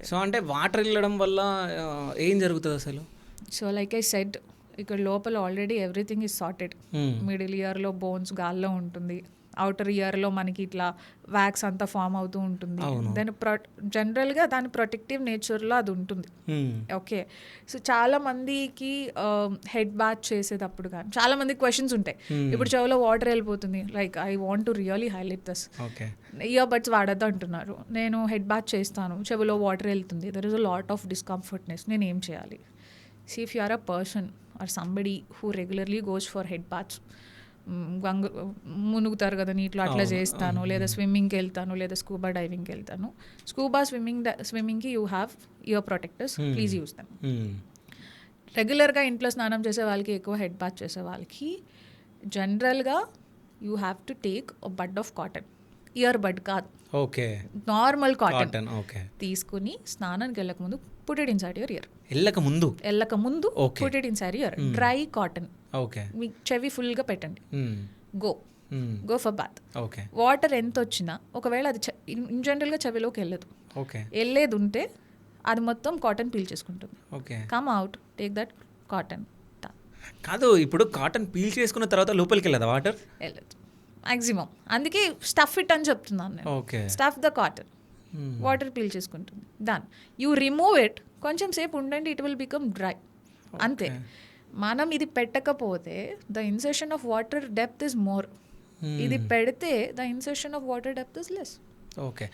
So అంటే water వెళ్ళడం వల్ల ఏం జరుగుతుంది అసలు? సో లైక్ ఐ సెడ్, ఇక్కడ లోపల already everything is sorted. Middle ఇయర్లో బోన్స్ గాల్లో ఉంటుంది, అవుటర్ ఇయర్లో మనకి ఇట్లా వ్యాక్స్ అంతా ఫామ్ అవుతూ ఉంటుంది. దాని జనరల్గా దాని ప్రొటెక్టివ్ నేచర్లో అది ఉంటుంది. ఓకే, సో చాలా మందికి హెడ్ బాత్ చేసేటప్పుడు కానీ చాలా మందికి క్వశ్చన్స్ ఉంటాయి. ఇప్పుడు చెవిలో వాటర్ వెళ్ళిపోతుంది, like I want to really highlight this. Ear buds వాడద్దు అంటున్నారు, నేను హెడ్ బాత్ చేస్తాను, చెవిలో వాటర్ వెళ్తుంది, there is a lot of discomfortness, నేను ఏం చేయాలి? See, if you are a person or somebody who regularly goes for head baths, మునుగుతారు కదా నీటిలో, అట్లా చేస్తాను, లేదా స్విమ్మింగ్కి వెళ్తాను, లేదా స్కూబా డైవింగ్కి వెళ్తాను. స్కూబా స్విమ్మింగ్కి you have your protectors, please use them. రెగ్యులర్గా ఇంట్లో స్నానం చేసే వాళ్ళకి, ఎక్కువ హెడ్ బాత్ చేసే వాళ్ళకి జనరల్గా you have to take a bud of cotton, ear bud కాదు, ఓకే, నార్మల్ కాటన్ ఓకే, తీసుకుని స్నానానికి వెళ్ళక ముందు put it inside your ear. వెళ్ళక ముందు put it inside your dry cotton. Okay, మీ చెవి ఫుల్గా పెట్టండి, go for bath. Okay, water ఎంత వచ్చినా ఒకవేళ అది ఇన్ జనరల్గా చెవిలోకి వెళ్ళదు, ఓకే, వెళ్ళేది ఉంటే అది మొత్తం కాటన్ పీల్ చేసుకుంటుంది. Okay, come out, take that cotton. కాదు, ఇప్పుడు కాటన్ పీల్ చేసుకున్న తర్వాత లోపలికి వెళ్ళదా వాటర్? వెళ్ళదు మ్యాక్సిమం, అందుకే స్టఫ్ ఇట్ అని చెప్తున్నాను నేను. Okay, stuff the cotton, water peel చేసుకుంటుంది. దాన్ యూ రిమూవ్ ఇట్, కొంచెం సేపు ఉండండి, ఇట్ విల్ బికమ్ డ్రై, అంతే. మనం ఇది పెట్టకపోతే the insertion of water depth is more, ఇది పెడితే the insertion of water depth is less. Okay.